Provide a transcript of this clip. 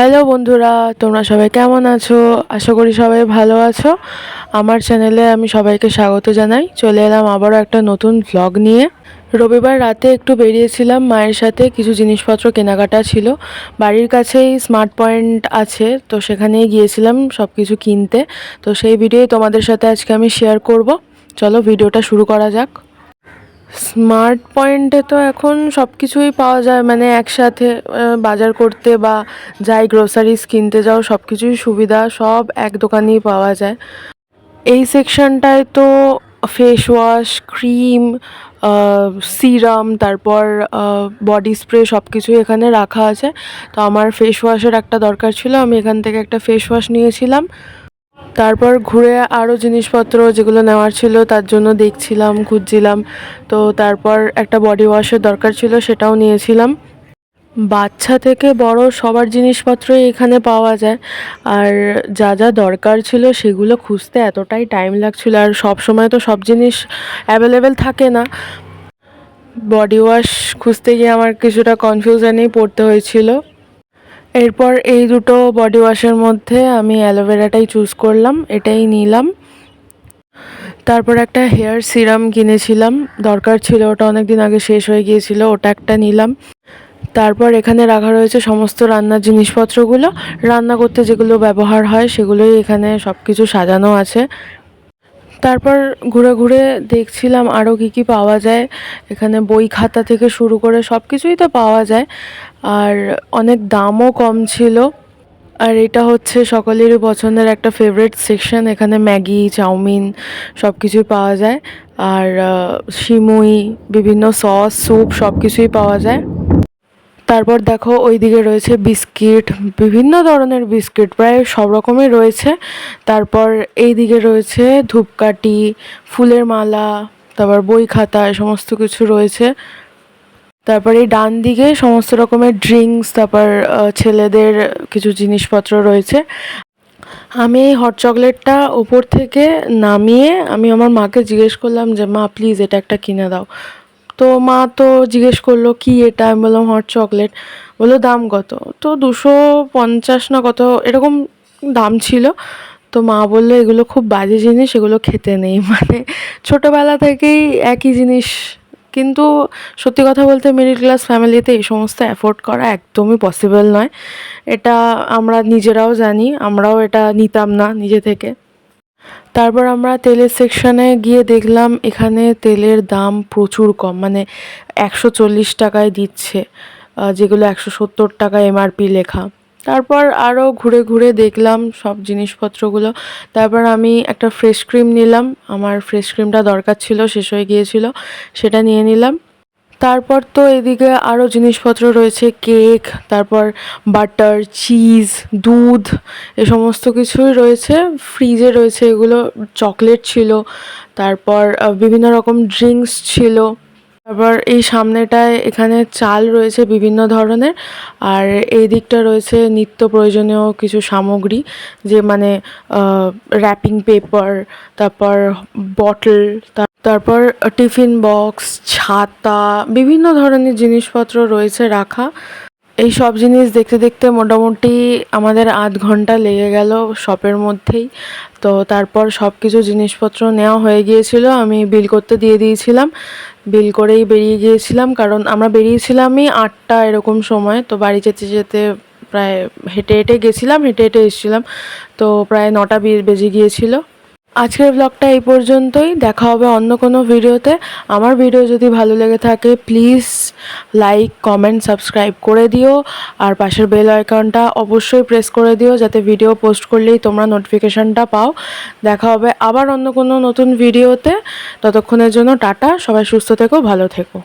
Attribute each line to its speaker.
Speaker 1: Hello বন্ধুরা, তোমরা সবাই কেমন আছো? আশা করি সবাই ভালো আছো। আমার চ্যানেলে আমি সবাইকে স্বাগত জানাই। চলে এলাম আবারও একটা নতুন ভ্লগ নিয়ে। রবিবার রাতে একটু বেরিয়েছিলাম মায়ের সাথে, কিছু জিনিসপত্র কেনাকাটা ছিল। বাড়ির কাছেই স্মার্ট পয়েন্ট আছে, তো সেখানেই গিয়েছিলাম সব কিছু কিনতে। তো সেই ভিডিওই তোমাদের সাথে আজকে আমি শেয়ার করব। চলো ভিডিওটা শুরু করা যাক। স্মার্ট পয়েন্টে তো এখন সব কিছুই পাওয়া যায়, মানে একসাথে বাজার করতে বা যাই গ্রোসারিজ কিনতে যাও সব কিছুই সুবিধা, সব এক দোকানেই পাওয়া যায়। এই সেকশনটায় তো ফেস ওয়াশ, ক্রিম, সিরাম, তারপর বডি স্প্রে সব কিছুই এখানে রাখা আছে। তো আমার ফেস ওয়াশের একটা দরকার ছিল, আমি এখান থেকে একটা ফেস ওয়াশ নিয়েছিলাম। তারপর ঘুরে আরও জিনিসপত্র যেগুলো নেওয়ার ছিল তার জন্য দেখছিলাম, খুঁজছিলাম। তো তারপর একটা বডি ওয়াশের দরকার ছিল, সেটাও নিয়েছিলাম। বাচ্চা থেকে বড় সবার জিনিসপত্রই এখানে পাওয়া যায়। আর যা যা দরকার ছিল সেগুলো খুঁজতে এতটাই টাইম লাগছিল, আর সব সময় তো সব জিনিস অ্যাভেলেবেল থাকে না। বডি ওয়াশ খুঁজতে গিয়ে আমার কিছুটা কনফিউশনেই পড়তে হয়েছিল। এরপর এই দুটো বডি ওয়াশের মধ্যে আমি অ্যালোভেরাটাই চুজ করলাম, এটাই নিলাম। তারপর একটা হেয়ার সিরাম কিনেছিলাম, দরকার ছিল, ওটা অনেক দিন আগে শেষ হয়ে গিয়েছিল, ওটা একটা নিলাম। তারপর এখানে রাখা রয়েছে সমস্ত রান্নার জিনিসপত্রগুলো, রান্না করতে যেগুলো ব্যবহার হয় সেগুলোই এখানে সব কিছু সাজানো আছে। তারপর ঘুরে ঘুরে দেখছিলাম আরও কী কী পাওয়া যায়। এখানে বই খাতা থেকে শুরু করে সব কিছুই তো পাওয়া যায়, আর অনেক দামও কম ছিল। আর এটা হচ্ছে সকলেরই পছন্দের একটা ফেভারিট সেকশন, এখানে ম্যাগি, চাউমিন সব কিছুই পাওয়া যায়। আর সিমুই, বিভিন্ন সস, স্যুপ সব কিছুই পাওয়া যায়। তারপর দেখো ওইদিকে রয়েছে বিস্কিট, বিভিন্ন ধরনের বিস্কিট, প্রায় সব রকমই রয়েছে। তারপর এই দিকে রয়েছে ধূপকাঠি, ফুলের মালা, তারপর বই খাতা, এই সমস্ত কিছু রয়েছে। তারপর এই ডান দিকে সমস্ত রকমের ড্রিঙ্কস, তারপর ছেলেদের কিছু জিনিসপত্র রয়েছে। আমি এই হট চকলেটটা ওপর থেকে নামিয়ে আমি আমার মাকে জিজ্ঞেস করলাম যে মা প্লিজ এটা একটা কিনে দাও। তো মা তো জিজ্ঞেস করলো কি এটা, আমি বললাম হট চকলেট। বললো দাম কত? তো 250 না কত এরকম দাম ছিল। তো মা বললো এগুলো খুব বাজে জিনিস, এগুলো খেতে নেই। মানে ছোটোবেলা থেকেই একই জিনিস। কিন্তু সত্যি কথা বলতে মিডল ক্লাস ফ্যামিলিতে এই সমস্ত অ্যাফোর্ড করা একদমই পসিবল নয়। এটা আমরা নিজেরাও জানি, আমরাও এটা নিতাম না নিজে থেকে। তারপর আমরা তেলের সেকশানে গিয়ে দেখলাম এখানে তেলের দাম প্রচুর কম, মানে 140 টাকায় দিচ্ছে, যেগুলো 170 টাকা এমআরপি লেখা। তারপর আরও ঘুরে ঘুরে দেখলাম সব জিনিসপত্রগুলো। তারপর আমি একটা ফ্রেশ ক্রিম নিলাম, আমার ফ্রেশ ক্রিমটা দরকার ছিল, শেষ হয়ে গিয়েছিল, সেটা নিয়ে নিলাম। তারপর তো এদিকে আরও জিনিসপত্র রয়েছে, কেক, তারপর বাটার, চিজ, দুধ, এ সমস্ত কিছুই রয়েছে। ফ্রিজে রয়েছে এগুলো, চকলেট ছিল, তারপর বিভিন্ন রকম ড্রিঙ্কস ছিল। তারপর এই সামনেটায় এখানে চাল রয়েছে বিভিন্ন ধরনের, আর এই দিকটা রয়েছে নিত্য প্রয়োজনীয় কিছু সামগ্রী, যে মানে র্যাপিং পেপার, তারপর বটল, তারপর টিফিন বক্স, ছাতা, বিভিন্ন ধরনের জিনিসপত্র রয়েছে রাখা। এই সব জিনিস দেখতে দেখতে মোটামুটি আমাদের আধ ঘন্টা লেগে গেল শপের মধ্যেই। তো তারপর সব কিছু জিনিসপত্র নেওয়া হয়ে গিয়েছিল, আমি বিল করতে দিয়ে দিয়েছিলাম, বিল করেই বেরিয়ে গিয়েছিলাম, কারণ আমরা বেরিয়েছিলামই 8টা এরকম সময়। তো বাড়ি যেতে যেতে প্রায় হেঁটে হেঁটে গেছিলাম, হেঁটে হেঁটে এসেছিলাম, তো প্রায় 9টা বেজে গিয়েছিল। আজকের ব্লগটা এই পর্যন্তই, দেখা হবে অন্য কোনো ভিডিওতে। আমার ভিডিও যদি ভালো লেগে থাকে প্লিজ লাইক, কমেন্ট, সাবস্ক্রাইব করে দিও, আর পাশের বেল আইকনটা অবশ্যই প্রেস করে দিও, যাতে ভিডিও পোস্ট করলেই তোমরা নোটিফিকেশানটা পাও। দেখা হবে আবার অন্য কোনো নতুন ভিডিওতে, ততক্ষণের জন্য টাটা, সবাই সুস্থ থেকো, ভালো থেকো।